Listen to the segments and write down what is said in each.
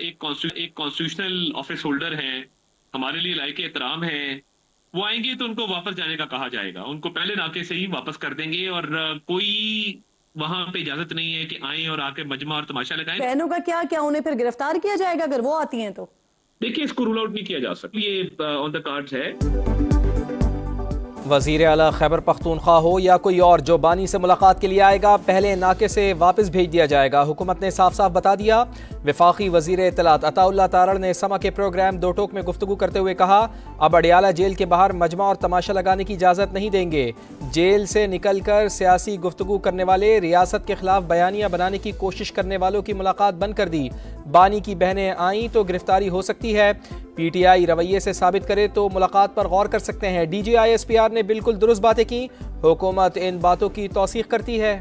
एक constitutional office holder हैं, हमारे लिए लायक एहतराम है, वो आएंगे तो उनको वापस जाने का कहा जाएगा, उनको पहले नाके से ही वापस कर देंगे। और कोई वहां पे इजाजत नहीं है कि आए और आके मजमा और तमाशा लगाएं। बहनों का क्या उन्हें फिर गिरफ्तार किया जाएगा अगर वो आती हैं तो? देखिए, इसको रूल आउट नहीं किया जा सकता, ये ऑन द कार्ड्स है। वज़ीर आला खैबर पख्तूनख्वा हो या कोई और, जो बानी से मुलाकात के लिए आएगा पहले नाके से वापस भेज दिया जाएगा। हुकूमत ने साफ साफ बता दिया। वफाकी वज़ीर इत्तलात अताउल्लाह तारड़ ने समा के प्रोग्राम दो टोक में गुफ्तगू करते हुए कहा, अब अडियाला जेल के बाहर मजमा और तमाशा लगाने की इजाज़त नहीं देंगे। जेल से निकल कर सियासी गुफ्तगू करने वाले, रियासत के खिलाफ बयानियाँ बनाने की कोशिश करने वालों की मुलाकात बंद कर दी। बानी की बहनें आईं तो गिरफ्तारी हो सकती है। PTI रवैये से साबित करे तो मुलाकात पर गौर कर सकते हैं। DGI SPR ने बिल्कुल दुरुस्त बातें की। हुकूमत इन बातों की तौसीक करती है।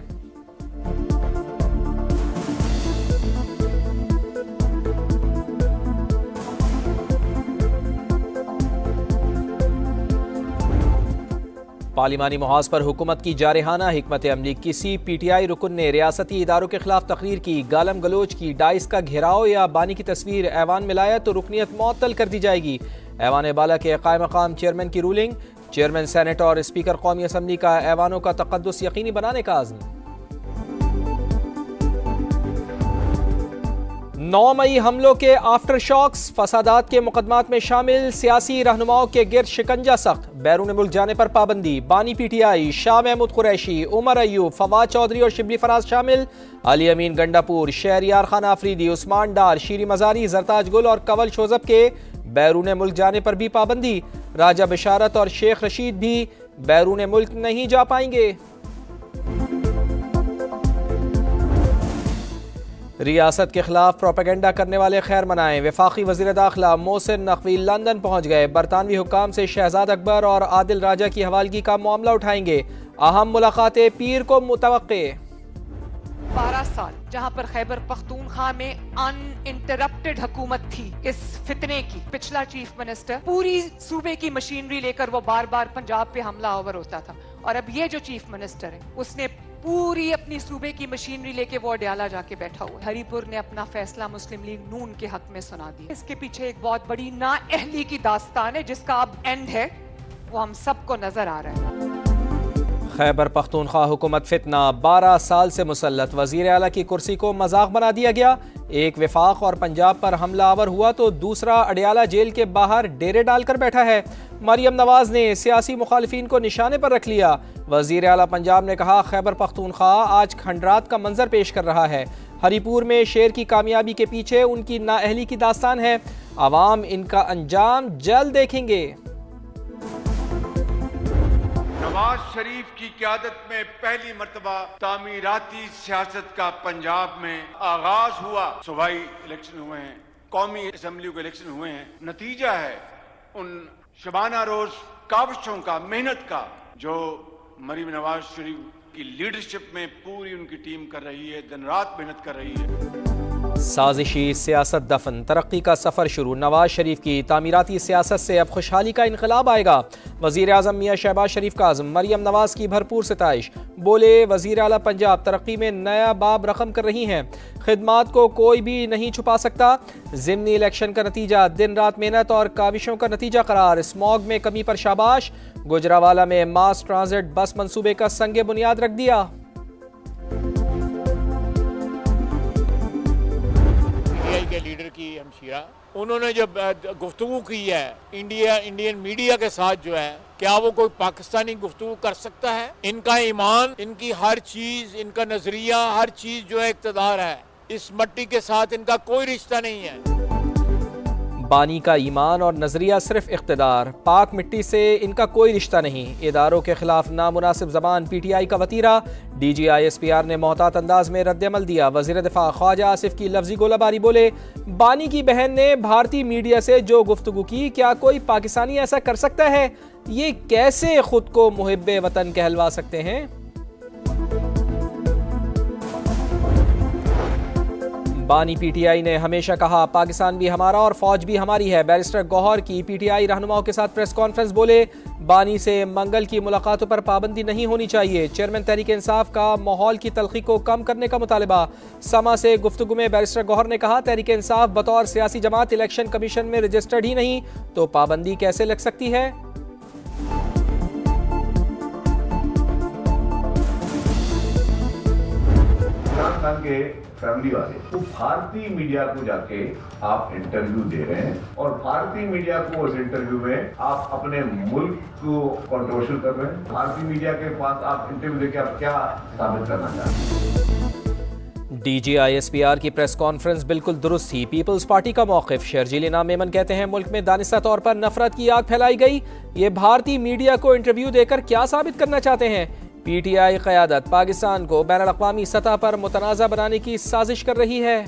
पार्लिमानी मुहाज पर हुकूमत की जारहाना हिकमत अमली। किसी PTI रुकन ने रियासती इदारों के खिलाफ तकरीर की, गालम गलोच की, डाइस का घेराव या बानी की तस्वीर ऐवान में लाया तो रुकनीत मुअत्तल कर दी जाएगी। ऐवान बाला के कायम मकाम चेयरमैन की रूलिंग। चेयरमैन सेनेट और स्पीकर कौमी असम्बली का ऐवानों का तक़द्दुस यकीनी बनाने का आज़्म। 9 मई हमलों के आफ्टर शॉक्स, फसादात के मुकदमात में शामिल सियासी रहनुमाओं के गिर्द शिकंजा सख्त। बैरून मुल्क जाने पर पाबंदी। बानी PTI, शाह महमूद कुरैशी, उमर अयूब, फवाद चौधरी और शिबली फराज शामिल। अली अमीन गंडापुर, शहरियार खान आफरीदी, उस्मान डार, शीरी मजारी, जरताज गुल और कवल शोजब के बैरून मुल्क जाने पर भी पाबंदी। राजा बिशारत और शेख रशीद भी बैरून मुल्क नहीं जा पाएंगे। रियासत के खिलाफ प्रोपेगेंडा करने वाले खैर मनाएं। वफाकी वज़ीर दाखिला मोहसिन नकवी लंदन पहुंच गए। बरतानवी हुक्काम से शहजाद अकबर और आदिल राजा की हवालगी का मामला उठाएंगे। अहम मुलाकातें पीर को मुतवक्के। 12 साल जहां पर खैबर पख्तूनख्वा में अनइंटरप्टेड हुकूमत थी इस फितने की, पिछला चीफ मिनिस्टर पूरी सूबे की मशीनरी लेकर वो बार बार पंजाब पे हमला आवर होता था, और अब ये जो चीफ मिनिस्टर है उसने पूरी अपनी सूबे की मशीनरी लेके वो अडियाला जाके बैठा हुआ। हरीपुर ने अपना फैसला मुस्लिम लीग नून के हक में सुना दिया। इसके पीछे एक बहुत बड़ी नाअहली की दास्तान है जिसका अब एंड है, वो हम सबको नजर आ रहा है। खैबर पख्तूनख्वा हुकूमत फितना, 12 साल से मुसल्लत। वज़ीर आला की कुर्सी को मजाक बना दिया गया। एक वफाक और पंजाब पर हमला आवर हुआ तो दूसरा अडियाला जेल के बाहर डेरे डालकर बैठा है। मरियम नवाज ने सियासी मुखालिफिन को निशाने पर रख लिया। वज़ीर आला पंजाब ने कहा, खैबर पख्तूनख्वा आज खंडरात का मंजर पेश कर रहा है। हरीपुर में शेर की कामयाबी के पीछे उनकी नाअहली की दास्तान है। अवाम इनका अंजाम जल्द देखेंगे। नवाज शरीफ की क़यादत में पहली मर्तबा तामीराती सियासत का पंजाब में आगाज हुआ। सूबाई इलेक्शन हुए हैं, कौमी असम्बली के इलेक्शन हुए हैं। नतीजा है उन शबाना रोज काविशों का, मेहनत का, जो मरीम नवाज शरीफ की लीडरशिप में पूरी उनकी टीम कर रही है, दिन रात मेहनत कर रही है। साजिशी सियासत दफन, तरक्की का सफ़र शुरू। नवाज शरीफ की तामीराती सियासत से अब खुशहाली का इनकलाब आएगा। वज़ीर आज़म मियाँ शहबाज शरीफ का आज़म। मरियम नवाज की भरपूर सिताइश। बोले, वज़ीर आला पंजाब तरक्की में नया बाब रकम कर रही हैं। खिदमात को कोई भी नहीं छुपा सकता। ज़िमनी इलेक्शन का नतीजा दिन रात मेहनत और काविशों का नतीजा करार। स्मॉग में कमी पर शाबाश। गुजरावाला में मास ट्रांजिट बस मंसूबे का संगे बुनियाद रख दिया। के लीडर की हमशीरा, उन्होंने जब गुफ्तगू की है इंडियन मीडिया के साथ, जो है, क्या वो कोई पाकिस्तानी गुफ्तगू कर सकता है? इनका ईमान, इनकी हर चीज, इनका नजरिया, हर चीज जो है इक़्तिदार है। इस मट्टी के साथ इनका कोई रिश्ता नहीं है। बानी का ईमान और नजरिया सिर्फ इख्तिदार, पाक मिट्टी से इनका कोई रिश्ता नहीं। इदारों के खिलाफ नामुनासिब जबान PTI का वतीरा। DGI SPR ने मोहतात अंदाज में रद्दमल दिया। वज़ीर दिफा ख्वाजा आसिफ की लफ्जी गोलाबारी। बोले, बानी की बहन ने भारतीय मीडिया से जो गुफ्तगू की, क्या कोई पाकिस्तानी ऐसा कर सकता है? ये कैसे खुद को मुहिब्बे वतन कहलवा सकते हैं? बानी पीटीआई ने हमेशा कहा पाकिस्तान भी हमारा और फौज भी हमारी है। बैरिस्टर गौहर की पीटीआई रहनुमाओं के साथ प्रेस कॉन्फ्रेंस, बोले बानी से मंगल की मुलाकातों पर पाबंदी नहीं होनी चाहिए। चेयरमैन तहरीक इंसाफ का माहौल की तलखी को कम करने का मुतालबा। समा से गुफ्तगू में बैरिस्टर गौहर ने कहा तहरीक इंसाफ बतौर सियासी जमात इलेक्शन कमीशन में रजिस्टर्ड ही नहीं तो पाबंदी कैसे लग सकती है। इमरान खान के फैमिली वाले तो भारतीय मीडिया को जाके आप इंटरव्यू दे रहे हैं और भारतीय मीडिया को उस इंटरव्यू में आप अपने मुल्क को कंट्रोवर्शियल कर रहे हैं। भारतीय मीडिया के पास आप इंटरव्यू देके आप क्या साबित करना चाहते हैं। DGISPR की प्रेस कॉन्फ्रेंस बिल्कुल दुरुस्त थी। पीपल्स पार्टी का मौक़िफ़। शर्जील इनाम मेमन कहते हैं मुल्क में दानिस्ता तौर पर नफरत की आग फैलाई गई। ये भारतीय मीडिया को इंटरव्यू देकर क्या साबित करना चाहते हैं। पीटीआई क़यादत पाकिस्तान को बैनुल-अक़वामी सतह पर मुतनाज़ा बनाने की साजिश कर रही है।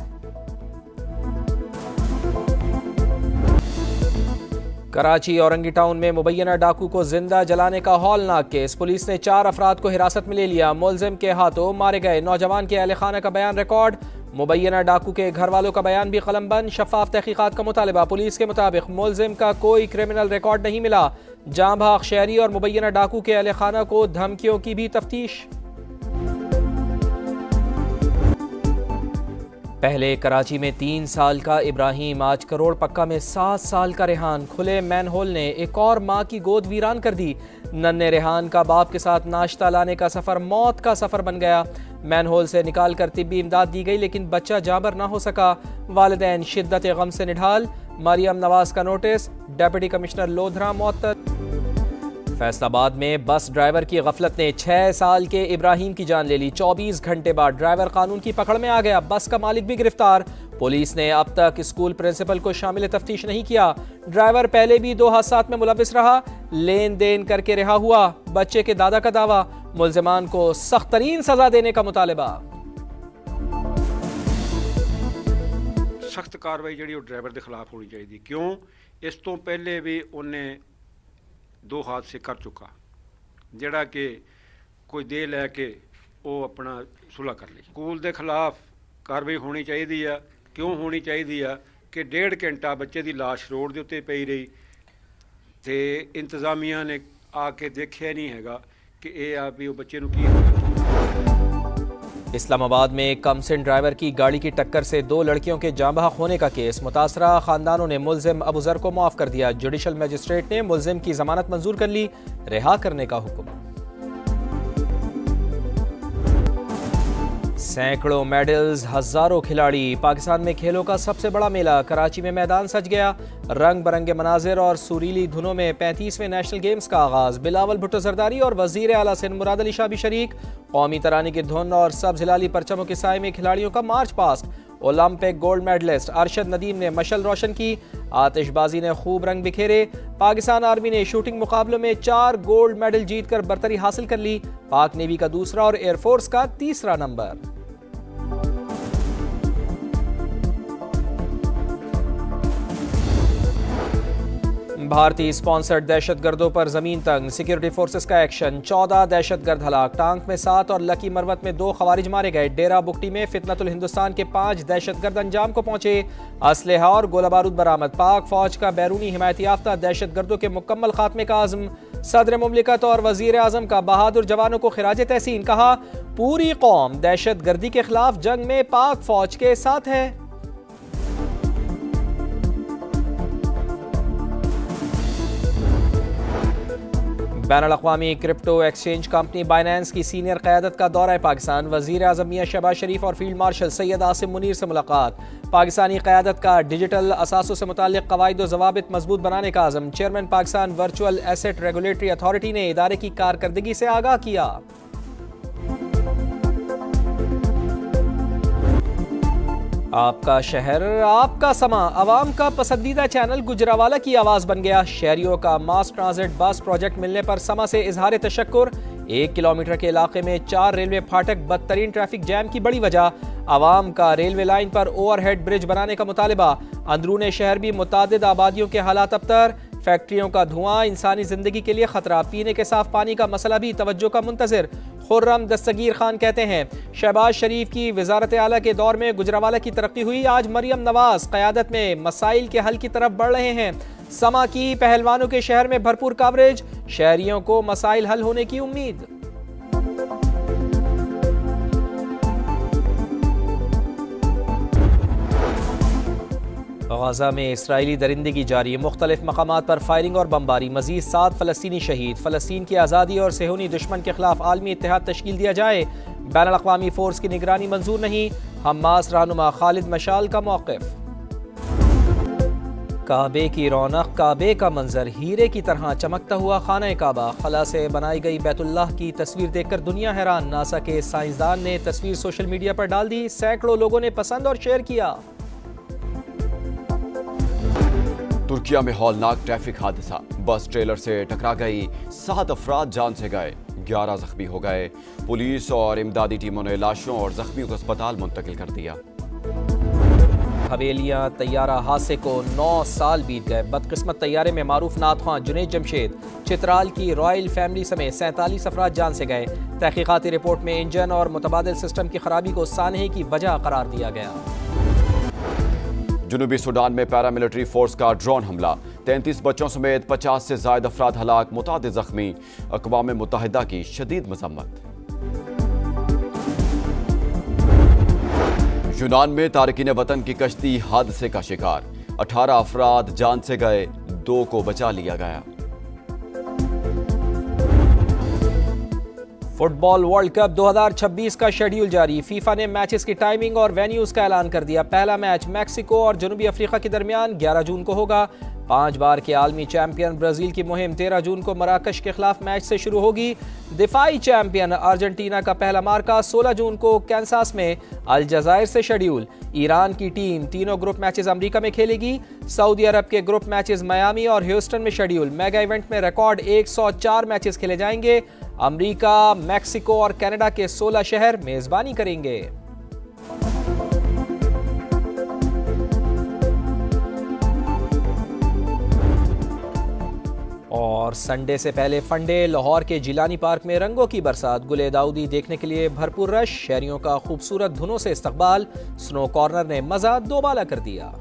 कराची औरंगी टाउन में मुबैना डाकू को जिंदा जलाने का हौलनाक केस। पुलिस ने 4 अफराद को हिरासत में ले लिया। मुलजिम के हाथों मारे गए नौजवान के अहले खाना का बयान रिकॉर्ड। मुबैना डाकू के घर वालों का बयान भी कलमबंद। शफाफ तहकीकात का मुतालिबा। पुलिस के मुताबिक मुलजिम का कोई क्रिमिनल रिकॉर्ड नहीं मिला। जाँ भाग शहरी और मुबैना डाकू के अहले खाना को धमकियों की भी तफ्तीश। पहले कराची में 3 साल का इब्राहिम, आज करोड़ पक्का में 7 साल का रेहान। खुले मैनहोल ने एक और माँ की गोद वीरान कर दी। नन्हे रेहान का बाप के साथ नाश्ता लाने का सफ़र मौत का सफ़र बन गया। मैनहोल से निकाल कर तिब्बी इमदाद दी गई लेकिन बच्चा जाबर ना हो सका। वालिदैन शिद्दत गम से निढाल। मरियम नवाज का नोटिस। डिप्टी कमिश्नर लोधरा मुअत्तल। फैसलाबाद में बस ड्राइवर की गफलत ने 6 साल के इब्राहिम की जान ले ली। 24 घंटे बाद ड्राइवर कानून की पकड़ में आ गया। बस का मालिक भी गिरफ्तार। पुलिस ने अब तक स्कूल प्रिंसिपल को शामिल तफ्तीश नहीं किया। ड्राइवर पहले भी 2 हादसात में मुलविस रहा, लेन देन करके रिहा हुआ। बच्चे के दादा का दावा, मुल्जिमान को सख्त तरीन सजा देने का मुतालबा। सख्त कार्रवाई जी ड्राइवर के खिलाफ होनी चाहिए। क्यों? इस तो पहले भी उन्हें 2 हादसे कर चुका जिहड़ा कि कोई दे लैके वो अपना सुलह कर ली। स्कूल के खिलाफ कार्रवाई होनी चाहिए। क्यों होनी चाहिए कि 1.5 घंटा बच्चे की लाश रोड के उत्ते पई रही तो इंतजामिया ने आके देखा नहीं है कि यह आ भी बच्चे नूं की होया। इस्लामाबाद में कमसिन ड्राइवर की गाड़ी की टक्कर से 2 लड़कियों के जाँ बहक होने का केस। मुतासरा खानदानों ने मुलजिम अबू जर को माफ कर दिया। जुडिशल मजिस्ट्रेट ने मुलजिम की जमानत मंजूर कर ली। रिहा करने का हुक्म। सैकड़ों मेडल्स, हजारों खिलाड़ी। पाकिस्तान में खेलों का सबसे बड़ा मेला। कराची में मैदान सज गया। रंग बरंगे मनाजिर और सुरीली धुनों में 35वें नेशनल गेम्स का आगाज। बिलावल भुट्टो जरदारी और वजीर आला सिंध मुराद अली शाह भी शरीक। कौमी तरानी की धुन और सब्ज हिलाली परचमों के साए में खिलाड़ियों का march past. Olympic gold medallist Arshad Nadeem ने मशल रोशन की। आतिशबाजी ने खूब रंग बिखेरे। पाकिस्तान आर्मी ने शूटिंग मुकाबलों में 4 गोल्ड मेडल जीतकर बरतरी हासिल कर ली। पाक नेवी का दूसरा और एयरफोर्स का तीसरा नंबर। भारतीय स्पॉन्सर्ड दहशतगर्दों पर जमीन तंग। सिक्योरिटी फोर्सेस का एक्शन। 14 दहशतगर्द हलाक। टांक में 7 और लकी मरवत में 2 खवारिज मारे गए। डेरा बुगटी में फितनतुल हिंदुस्तान के 5 दहशतगर्द अंजाम को पहुंचे। असलहा और गोला बारूद बरामद। पाक फौज का बैरूनी हिमायत याफ्ता दहशतगर्दों के मुकम्मल खात्मे का आज़म। सदर मुमलिकत और वजीर आजम का बहादुर जवानों को खिराज तहसीन। कहा पूरी कौम दहशतगर्दी के खिलाफ जंग में पाक फौज के साथ है। बैनुल-अक़वामी क्रिप्टो एक्सचेंज कंपनी बाइनेंस की सीनियर क़यादत का दौरा पाकिस्तान। वज़ीर आज़म मियां शहबाज शरीफ और फील्ड मार्शल सैयद आसिम मुनीर से मुलाकात। पाकिस्तानी क़यादत का डिजिटल असासों से मुताल्लिक़ क़वाइद व ज़वाबित मजबूत बनाने का आज़म। Chairman Pakistan virtual asset regulatory authority ने इदारे की कारकर्दगी से आगाह किया। आपका शहर आपका समा। अवाम का पसंदीदा चैनल गुजरावाला की आवाज़ बन गया। शहरियों का मास ट्रांजिट बस प्रोजेक्ट मिलने पर समा से इजहार तशक्कुर। 1 किलोमीटर के इलाके में 4 रेलवे फाटक बदतरीन ट्रैफिक जैम की बड़ी वजह। आवाम का रेलवे लाइन पर ओवरहेड ब्रिज बनाने का मुतालिबा। अंदरूने शहर भी मुतादिद आबादियों के हालात अबतर। फैक्ट्रियों का धुआं इंसानी जिंदगी के लिए खतरा। पीने के साफ पानी का मसला भी तवज्जो का मुंतज़िर। खुर्रम दस्तगीर खान कहते हैं, शहबाज शरीफ की वजारत आला के दौर में गुजरावाला की तरक्की हुई। आज मरियम नवाज क़यादत में मसाइल के हल की तरफ बढ़ रहे हैं। समा की पहलवानों के शहर में भरपूर कवरेज, शहरियों को मसाइल हल होने की उम्मीद। गाजा में इसराइली दरिंदगी जारी, मुख्तलिफ मकामात पर फायरिंग और बमबारी। मजीद 7 फ़लस्तीनी शहीद। फ़लस्तीन की आज़ादी और सेहूनी दुश्मन के खिलाफ आलमी इत्तेहाद तश्कील दिया जाए। बैनुल अक़वामी फ़ोर्स की निगरानी मंजूर नहीं। हमास रहनुमा खालिद मशाल का मौक़िफ़। काबे की रौनक, काबे का मंजर हीरे की तरह चमकता हुआ खाना काबा। खला से बनाई गई बैतुल्लाह की तस्वीर देखकर दुनिया हैरान। नासा के साइंसदान ने तस्वीर सोशल मीडिया पर डाल दी। सैकड़ों लोगों ने पसंद और शेयर किया। तुर्किया में हौलनाक ट्रैफिक हादसा, बस ट्रेलर से टकरा गई, 7 अफराद जान से गए, 11 जख्मी हो गए। पुलिस और इमदादी टीमों ने लाशों और जख्मियों को अस्पताल मुंतकिल कर दिया। हवेलियां तैयारा हादसे को 9 साल बीत गए। बदकिस्मत तैयारे में मारूफ नाथख्वां जुनैद जमशेद चित्राल की रॉयल फैमिली समेत 47 अफराद जान से गए। तहकीकाती रिपोर्ट में इंजन और मुतबादिल सिस्टम की खराबी को सानहे की वजह करार दिया गया। जुनूबी सूडान में पैरामिलिट्री फोर्स का ड्रोन हमला, 33 बच्चों समेत 50 से ज्यादा अफराद हलाक, मुतादिद जख्मी। अक़वाम मुत्तहिदा की शदीद मजम्मत। यूनान में तारकीन वतन की कश्ती हादसे का शिकार, 18 अफराद जान से गए, 2 को बचा लिया गया। फुटबॉल वर्ल्ड कप 2026 का शेड्यूल जारी। फीफा ने मैचेस की टाइमिंग और वेन्यूज का ऐलान कर दिया। पहला मैच मैक्सिको और जनूबी अफ्रीका के दरमियान 11 जून को होगा। 5 बार के आलमी चैंपियन ब्राजील की मुहिम 13 जून को मराकश के खिलाफ मैच से शुरू होगी। दिफाई चैंपियन अर्जेंटीना का पहला मार्का 16 जून को कैंसास में अलजायर से शेड्यूल। ईरान की टीम तीनों ग्रुप मैचेस अमेरिका में खेलेगी। सऊदी अरब के ग्रुप मैचेस मियामी और ह्यूस्टन में शेड्यूल। मेगा इवेंट में रिकॉर्ड 104 मैचेस खेले जाएंगे। अमेरिका, मैक्सिको और कनाडा के 16 शहर मेजबानी करेंगे। और संडे से पहले फंडे, लाहौर के जिलानी पार्क में रंगों की बरसात। गुले दाऊदी देखने के लिए भरपूर रश, शहरियों का खूबसूरत धुनों से इस्तकबाल। स्नो कॉर्नर ने मजा दोबाला कर दिया।